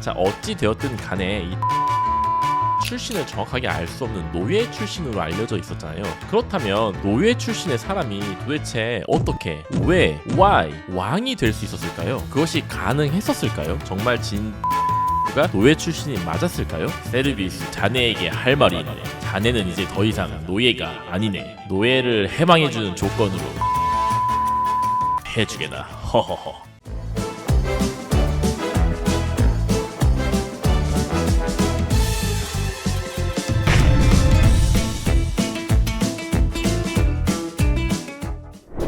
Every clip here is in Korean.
자, 어찌 되었든 간에 이 출신을 정확하게 알 수 없는 노예 출신으로 알려져 있었잖아요. 그렇다면 노예 출신의 사람이 도대체 어떻게, 왜, why 왕이 될 수 있었을까요? 그것이 가능했었을까요? 정말 가 노예 출신이 맞았을까요? 세르비우스, 자네에게 할 말이 있네. 자네는 이제 더 이상 노예가 아니네. 노예를 해방해주는 조건으로 해주겠다. 허허허.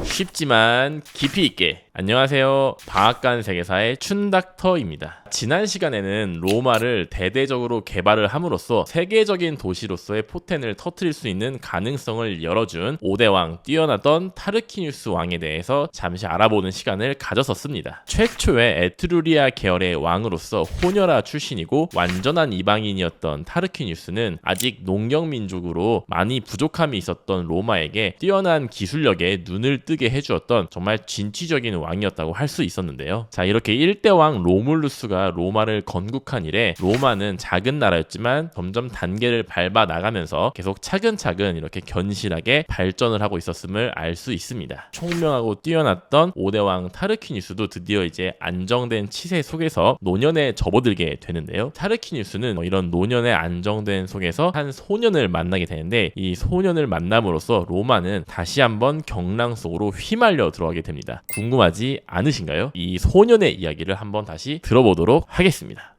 쉽지만 깊이 있게. 안녕하세요. 방앗간 세계사의 춘닥터입니다. 지난 시간에는 로마를 대대적으로 개발을 함으로써 세계적인 도시로서의 포텐을 터뜨릴 수 있는 가능성을 열어준 5대왕, 뛰어나던 타르퀴니우스 왕에 대해서 잠시 알아보는 시간을 가졌었습니다. 최초의 에트루리아 계열의 왕으로서 호녀라 출신이고 완전한 이방인이었던 타르퀴니우스는 아직 농경민족으로 많이 부족함이 있었던 로마에게 뛰어난 기술력에 눈을 뜨게 해주었던 정말 진취적인 왕이었다고 할 수 있었는데요. 자, 이렇게 1대왕 로물루스가 로마를 건국한 이래 로마는 작은 나라였지만 점점 단계를 밟아 나가면서 계속 차근차근 이렇게 견실하게 발전을 하고 있었음을 알 수 있습니다. 총명하고 뛰어났던 5대왕 타르퀴니우스도 드디어 이제 안정된 치세 속에서 노년에 접어들게 되는데요. 타르퀴니우스는 이런 노년의 안정된 속에서 한 소년을 만나게 되는데 이 소년을 만남으로써 로마는 다시 한번 경랑 속으로 휘말려 들어가게 됩니다. 궁금하지 않으신가요? 이 소년의 이야기를 한번 다시 들어보도록 하겠습니다.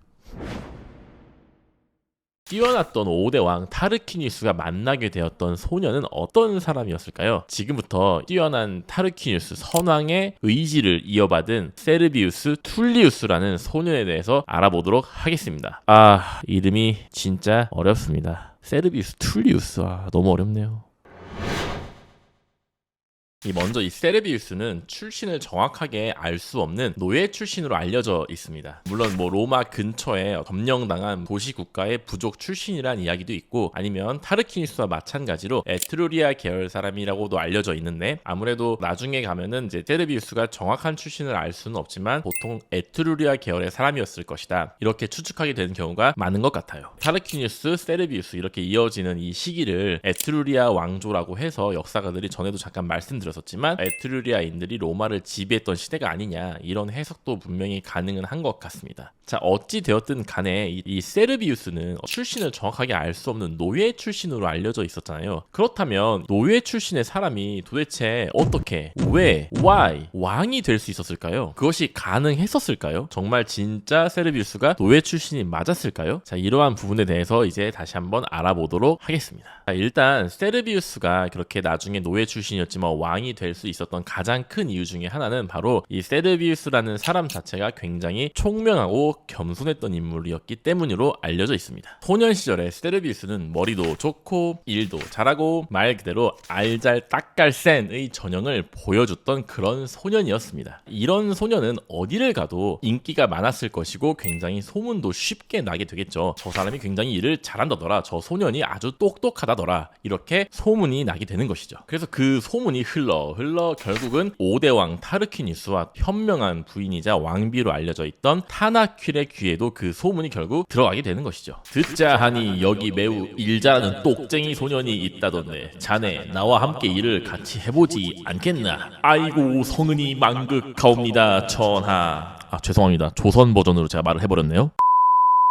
뛰어났던 5대왕 타르퀴니우스가 만나게 되었던 소년은 어떤 사람이었을까요? 지금부터 뛰어난 타르퀴니우스 선왕의 의지를 이어받은 세르비우스 툴리우스라는 소년에 대해서 알아보도록 하겠습니다. 이름이 진짜 어렵습니다. 세르비우스 툴리우스, 너무 어렵네요. 먼저 이 세르비우스는 출신을 정확하게 알 수 없는 노예 출신으로 알려져 있습니다. 물론 로마 근처에 점령당한 도시 국가의 부족 출신이란 이야기도 있고 아니면 타르퀴니우스와 마찬가지로 에트루리아 계열 사람이라고도 알려져 있는데 아무래도 나중에 가면은 이제 세르비우스가 정확한 출신을 알 수는 없지만 보통 에트루리아 계열의 사람이었을 것이다. 이렇게 추측하게 되는 경우가 많은 것 같아요. 타르퀴니우스, 세르비우스 이렇게 이어지는 이 시기를 에트루리아 왕조라고 해서 역사가들이 전에도 잠깐 말씀드렸었지만 에트루리아인들이 로마를 지배했던 시대가 아니냐 이런 해석도 분명히 가능은 한 것 같습니다. 자, 어찌 되었든 간에 이 세르비우스는 출신을 정확하게 알 수 없는 노예 출신으로 알려져 있었잖아요. 그렇다면 노예 출신의 사람이 도대체 어떻게, 왜, why 왕이 될 수 있었을까요? 그것이 가능했었을까요? 정말 진짜 세르비우스가 노예 출신이 맞았을까요? 자, 이러한 부분에 대해서 이제 다시 한번 알아보도록 하겠습니다. 자, 일단 세르비우스가 그렇게 나중에 노예 출신이었지만 왕이 될 수 있었던 가장 큰 이유 중에 하나는 바로 이 세르비우스라는 사람 자체가 굉장히 총명하고 겸손했던 인물이었기 때문으로 알려져 있습니다. 소년 시절에 세르비우스는 머리도 좋고 일도 잘하고 말 그대로 알잘 딱갈센의 전형을 보여줬던 그런 소년이었습니다. 이런 소년은 어디를 가도 인기가 많았을 것이고 굉장히 소문도 쉽게 나게 되겠죠. 저 사람이 굉장히 일을 잘한다더라, 저 소년이 아주 똑똑하다더라, 이렇게 소문이 나게 되는 것이죠. 그래서 그 소문이 흘러 결국은 5대왕 타르퀴니우스와 현명한 부인이자 왕비로 알려져 있던 타나퀼의 귀에도 그 소문이 결국 들어가게 되는 것이죠. 듣자 하니 여기 매우 일 잘하는 똑쟁이 소년이 있다던데 자네 나와 함께 일을 같이 해보지 않겠나? 아이고 성은이 망극하옵니다 전하. 죄송합니다. 조선 버전으로 제가 말을 해버렸네요.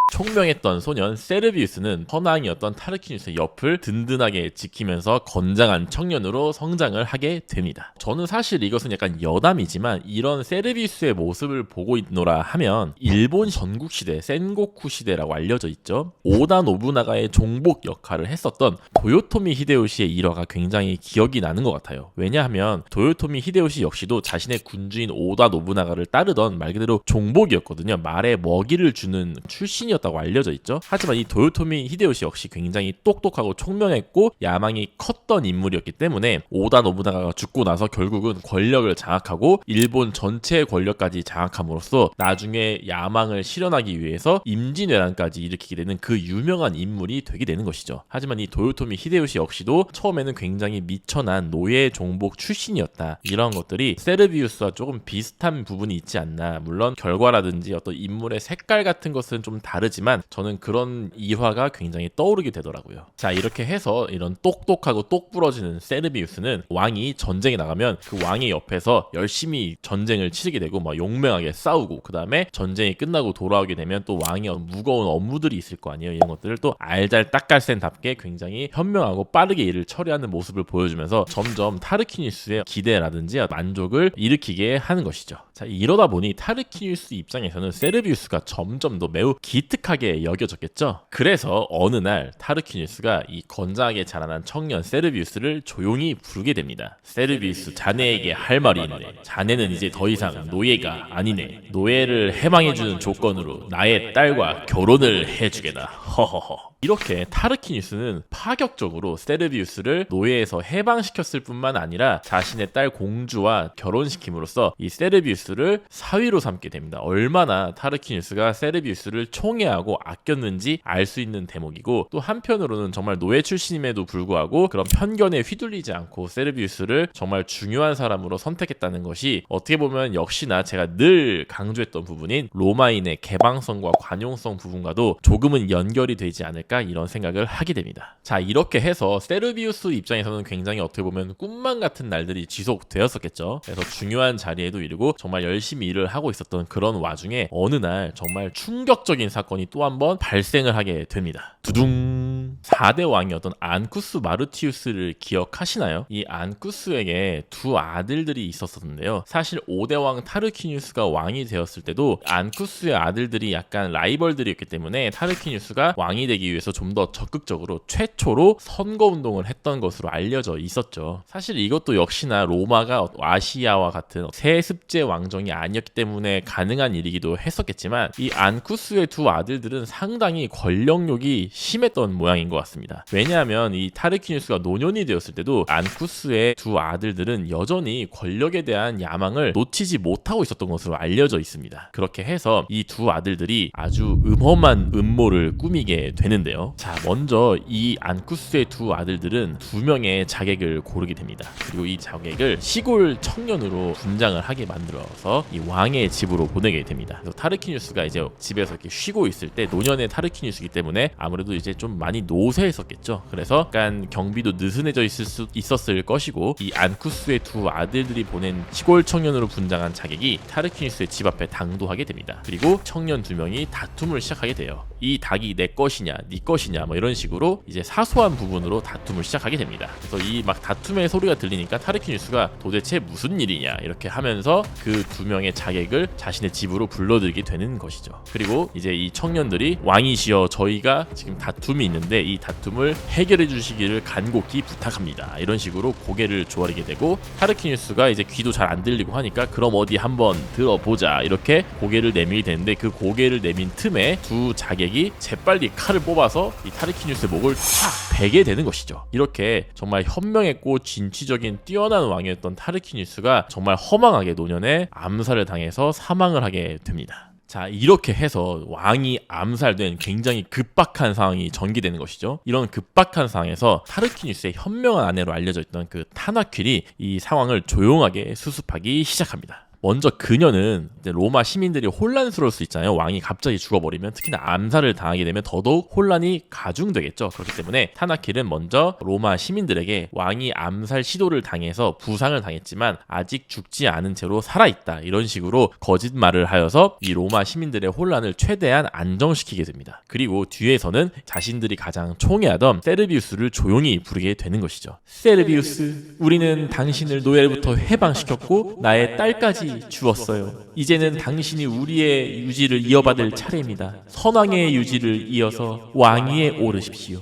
총명했던 소년 세르비우스는 선왕이었던 타르퀴니우스의 옆을 든든하게 지키면서 건장한 청년으로 성장을 하게 됩니다. 저는 사실 이것은 약간 여담이지만 이런 세르비우스의 모습을 보고 있노라 하면 일본 전국시대 센고쿠 시대라고 알려져 있죠. 오다 노부나가의 종복 역할을 했었던 도요토미 히데요시의 일화가 굉장히 기억이 나는 것 같아요. 왜냐하면 도요토미 히데요시 역시도 자신의 군주인 오다 노부나가를 따르던 말 그대로 종복이었거든요. 말에 먹이를 주는 출신이었던 출신이었다고 알려져 있죠. 하지만 이 도요토미 히데요시 역시 굉장히 똑똑하고 총명했고 야망이 컸던 인물이었기 때문에 오다 노부나가가 죽고 나서 결국은 권력을 장악하고 일본 전체의 권력까지 장악함으로써 나중에 야망을 실현하기 위해서 임진왜란까지 일으키게 되는 그 유명한 인물이 되게 되는 것이죠. 하지만 이 도요토미 히데요시 역시도 처음에는 굉장히 미천한 노예 종복 출신이었다. 이런 것들이 세르비우스와 조금 비슷한 부분이 있지 않나. 물론 결과라든지 어떤 인물의 색깔 같은 것은 좀 다르지만 저는 그런 이화가 굉장히 떠오르게 되더라고요. 자, 이렇게 해서 이런 똑똑하고 똑부러지는 세르비우스는 왕이 전쟁에 나가면 그 왕의 옆에서 열심히 전쟁을 치르게 되고 막 용맹하게 싸우고, 그 다음에 전쟁이 끝나고 돌아오게 되면 또 왕이 무거운 업무들이 있을 거 아니에요. 이런 것들을 또 알잘딱갈센답게 굉장히 현명하고 빠르게 일을 처리하는 모습을 보여주면서 점점 타르키니스의 기대라든지 만족을 일으키게 하는 것이죠. 자, 이러다 보니 타르키니스 입장에서는 세르비우스가 점점 더 매우 기특하게 여겨졌겠죠. 그래서 어느 날 타르키니스가 이 건장하게 자라난 청년 세르비우스를 조용히 부르게 됩니다. 세르비우스, 자네에게 할 말이 있네. 자네는 이제 더 이상 노예가 아니네. 노예를 해방해주는 조건으로 나의 딸과 결혼을 해주게다. 허허허. 이렇게 타르키니스는 파격적으로 세르비우스를 노예에서 해방시켰을 뿐만 아니라 자신의 딸 공주와 결혼시킴으로써 이 세르비우스를 사위로 삼게 됩니다. 얼마나 타르키니스가 세르비우스를 총애하고 아꼈는지 알 수 있는 대목이고, 또 한편으로는 정말 노예 출신임에도 불구하고 그런 편견에 휘둘리지 않고 세르비우스를 정말 중요한 사람으로 선택했다는 것이 어떻게 보면 역시나 제가 늘 강조했던 부분인 로마인의 개방성과 관용성 부분과도 조금은 연결이 되지 않을까, 이런 생각을 하게 됩니다. 자, 이렇게 해서 세르비우스 입장에서는 굉장히 어떻게 보면 꿈만 같은 날들이 지속되었었겠죠. 그래서 중요한 자리에도 이르고 정말 열심히 일을 하고 있었던 그런 와중에 어느 날 정말 충격적인 사건이 또 한 번 발생을 하게 됩니다. 두둥. 4대 왕이었던 안쿠스 마르티우스를 기억하시나요? 이 안쿠스에게 두 아들들이 있었었는데요. 사실 5대 왕 타르키니우스가 왕이 되었을 때도 안쿠스의 아들들이 약간 라이벌들이었기 때문에 타르키니우스가 왕이 되기 위해서 좀 더 적극적으로 최초로 선거운동을 했던 것으로 알려져 있었죠. 사실 이것도 역시나 로마가 아시아와 같은 세습제 왕정이 아니었기 때문에 가능한 일이기도 했었겠지만, 이 안쿠스의 두 아들들은 상당히 권력욕이 심했던 모양인 것 같습니다. 왜냐하면 이 타르키니우스가 노년이 되었을 때도 안쿠스의 두 아들들은 여전히 권력에 대한 야망을 놓치지 못하고 있었던 것으로 알려져 있습니다. 그렇게 해서 이 두 아들들이 아주 음험한 음모를 꾸미게 되는데요. 자, 먼저 이 안쿠스의 두 아들들은 2명의 자객을 고르게 됩니다. 그리고 이 자객을 시골 청년으로 분장을 하게 만들어서 이 왕의 집으로 보내게 됩니다. 그래서 타르키니우스가 이제 집에서 이렇게 쉬고 있을 때, 노년의 타르키니우스이기 때문에 아무래도 이제 좀 많이 노쇠했었겠죠. 그래서 약간 경비도 느슨해져 있었을 것이고, 이 안쿠스의 두 아들들이 보낸 시골 청년으로 분장한 자객이 타르키니우스의 집 앞에 당도하게 됩니다. 그리고 청년 2명이 다툼을 시작하게 돼요. 이 닭이 내 것이냐, 네 것이냐, 뭐 이런 식으로 이제 사소한 부분으로 다툼을 시작하게 됩니다. 그래서 이 막 다툼의 소리가 들리니까 타르키니우스가 도대체 무슨 일이냐 이렇게 하면서 그 2명의 자객을 자신의 집으로 불러들이게 되는 것이죠. 그리고 이제 이 청년들이 왕이시여, 저희가 지금 다툼이 있는데 이 다툼을 해결해 주시기를 간곡히 부탁합니다. 이런 식으로 고개를 조아리게 되고, 타르키니우스가 이제 귀도 잘 안 들리고 하니까 그럼 어디 한번 들어보자 이렇게 고개를 내밀게 되는데, 그 고개를 내민 틈에 두 자객이 재빨리 칼을 뽑아서 이 타르키니우스의 목을 탁 베게 되는 것이죠. 이렇게 정말 현명했고 진취적인 뛰어난 왕이었던 타르키니우스가 정말 허망하게 노년에 암살을 당해서 사망을 하게 됩니다. 자, 이렇게 해서 왕이 암살된 굉장히 급박한 상황이 전개되는 것이죠. 이런 급박한 상황에서 타르키니우스의 현명한 아내로 알려져 있던 그 타나퀼이 이 상황을 조용하게 수습하기 시작합니다. 먼저 그녀는 이제 로마 시민들이 혼란스러울 수 있잖아요. 왕이 갑자기 죽어버리면, 특히나 암살을 당하게 되면 더더욱 혼란이 가중되겠죠. 그렇기 때문에 타나킬은 먼저 로마 시민들에게 왕이 암살 시도를 당해서 부상을 당했지만 아직 죽지 않은 채로 살아있다, 이런 식으로 거짓말을 하여서 이 로마 시민들의 혼란을 최대한 안정시키게 됩니다. 그리고 뒤에서는 자신들이 가장 총애하던 세르비우스를 조용히 부르게 되는 것이죠. 세르비우스, 우리는 당신을 노예로부터 해방시켰고 나의 딸까지 주었어요. 이제는 당신이 우리의 유지를 이어받을 차례입니다. 선왕의 유지를 이어서 왕위에 오르십시오.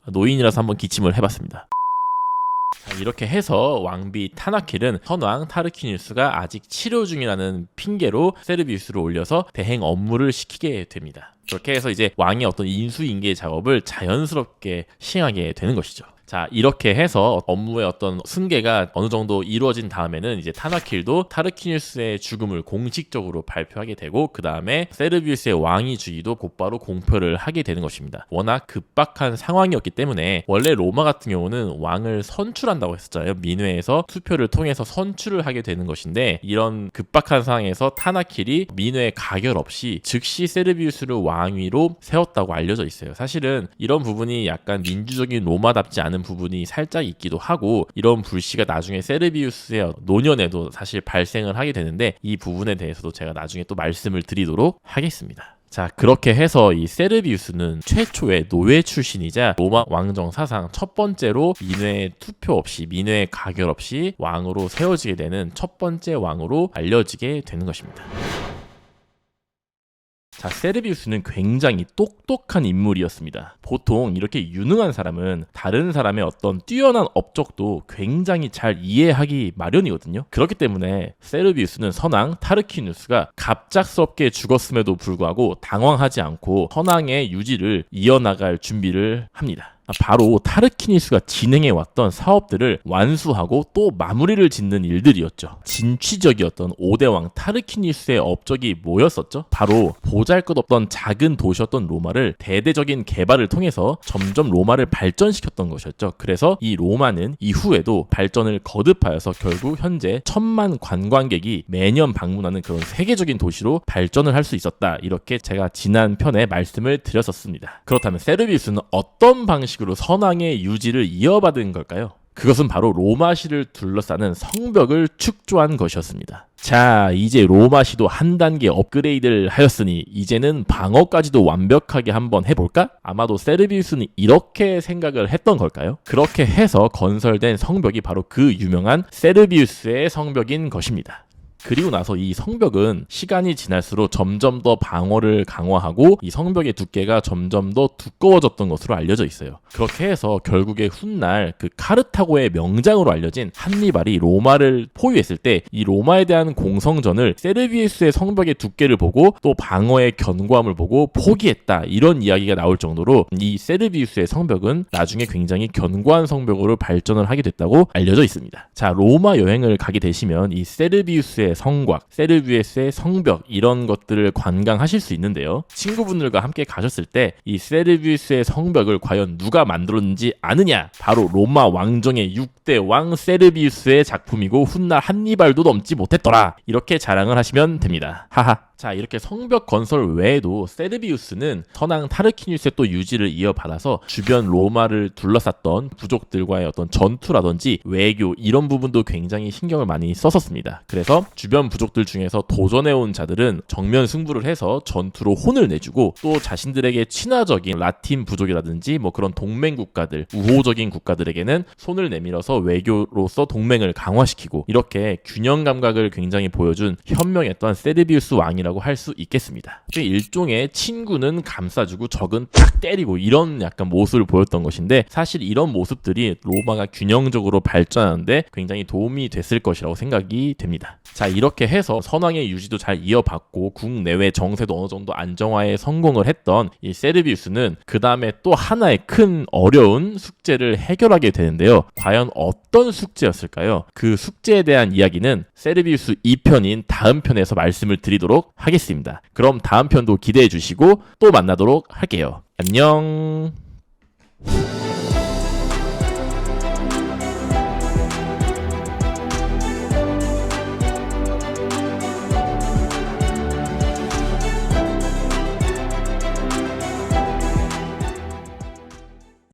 노인이라서 한번 기침을 해봤습니다. 자, 이렇게 해서 왕비 타나킬은 선왕 타르퀴니우스가 아직 치료 중이라는 핑계로 세르비우스를 올려서 대행 업무를 시키게 됩니다. 그렇게 해서 이제 왕의 어떤 인수인계 작업을 자연스럽게 시행하게 되는 것이죠. 자, 이렇게 해서 업무의 어떤 승계가 어느 정도 이루어진 다음에는 이제 타나킬도 타르퀴니우스의 죽음을 공식적으로 발표하게 되고, 그 다음에 세르비우스의 왕위 주의도 곧바로 공표를 하게 되는 것입니다. 워낙 급박한 상황이었기 때문에 원래 로마 같은 경우는 왕을 선출한다고 했었잖아요. 민회에서 투표를 통해서 선출을 하게 되는 것인데, 이런 급박한 상황에서 타나킬이 민회 가결 없이 즉시 세르비우스를 왕위로 세웠다고 알려져 있어요. 사실은 이런 부분이 약간 민주적인 로마답지 않은 부분이 살짝 있기도 하고, 이런 불씨가 나중에 세르비우스의 노년에도 사실 발생을 하게 되는데, 이 부분에 대해서도 제가 나중에 또 말씀을 드리도록 하겠습니다. 자, 그렇게 해서 이 세르비우스는 최초의 노예 출신이자 로마 왕정 사상 첫 번째로 민회 투표 없이, 민회 가결 없이 왕으로 세워지게 되는 첫 번째 왕으로 알려지게 되는 것입니다. 자, 세르비우스는 굉장히 똑똑한 인물이었습니다. 보통 이렇게 유능한 사람은 다른 사람의 어떤 뛰어난 업적도 굉장히 잘 이해하기 마련이거든요. 그렇기 때문에 세르비우스는 선왕 타르퀴누스가 갑작스럽게 죽었음에도 불구하고 당황하지 않고 선왕의 유지를 이어나갈 준비를 합니다. 바로 타르퀴니스가 진행해왔던 사업들을 완수하고 또 마무리를 짓는 일들이었죠. 진취적이었던 5대왕 타르퀴니스의 업적이 뭐였었죠? 바로 보잘것없던 작은 도시였던 로마를 대대적인 개발을 통해서 점점 로마를 발전시켰던 것이었죠. 그래서 이 로마는 이후에도 발전을 거듭하여서 결국 현재 1000만 관광객이 매년 방문하는 그런 세계적인 도시로 발전을 할 수 있었다. 이렇게 제가 지난 편에 말씀을 드렸었습니다. 그렇다면 세르비우스는 어떤 방식으로 선왕의 유지를 이어받은 걸까요? 그것은 바로 로마시를 둘러싸는 성벽을 축조한 것이었습니다. 자, 이제 로마시도 한 단계 업그레이드를 하였으니 이제는 방어까지도 완벽하게 한번 해볼까? 아마도 세르비우스는 이렇게 생각을 했던 걸까요? 그렇게 해서 건설된 성벽이 바로 그 유명한 세르비우스의 성벽인 것입니다. 그리고 나서 이 성벽은 시간이 지날수록 점점 더 방어를 강화하고 이 성벽의 두께가 점점 더 두꺼워졌던 것으로 알려져 있어요. 그렇게 해서 결국에 훗날 그 카르타고의 명장으로 알려진 한니발이 로마를 포위했을 때 이 로마에 대한 공성전을 세르비우스의 성벽의 두께를 보고 또 방어의 견고함을 보고 포기했다, 이런 이야기가 나올 정도로 이 세르비우스의 성벽은 나중에 굉장히 견고한 성벽으로 발전을 하게 됐다고 알려져 있습니다. 자, 로마 여행을 가게 되시면 이 세르비우스의 성곽, 세르비우스의 성벽, 이런 것들을 관광하실 수 있는데요. 친구분들과 함께 가셨을 때 이 세르비우스의 성벽을 과연 누가 만들었는지 아느냐? 바로 로마 왕정의 6대 왕 세르비우스의 작품이고 훗날 한니발도 넘지 못했더라, 이렇게 자랑을 하시면 됩니다. 하하. 자, 이렇게 성벽 건설 외에도 세르비우스는 선왕 타르퀴니우스의 또 유지를 이어받아서 주변 로마를 둘러쌌던 부족들과의 어떤 전투라든지 외교, 이런 부분도 굉장히 신경을 많이 썼었습니다. 그래서 주변 부족들 중에서 도전해온 자들은 정면 승부를 해서 전투로 혼을 내주고, 또 자신들에게 친화적인 라틴 부족이라든지 뭐 그런 동맹 국가들, 우호적인 국가들에게는 손을 내밀어서 외교로서 동맹을 강화시키고, 이렇게 균형 감각을 굉장히 보여준 현명했던 세르비우스 왕이라고 할 수 있겠습니다. 일종의 친구는 감싸주고 적은 딱 때리고, 이런 약간 모습을 보였던 것인데, 사실 이런 모습들이 로마가 균형적으로 발전하는데 굉장히 도움이 됐을 것이라고 생각이 됩니다. 자, 이렇게 해서 선왕의 유지도 잘 이어받고 국내외 정세도 어느 정도 안정화에 성공을 했던 이 세르비우스는 그 다음에 또 하나의 큰 어려운 숙제를 해결하게 되는데요. 과연 어떤 숙제였을까요? 그 숙제에 대한 이야기는 세르비우스 2편인 다음 편에서 말씀을 드리도록 하겠습니다. 그럼 다음 편도 기대해 주시고 또 만나도록 할게요. 안녕.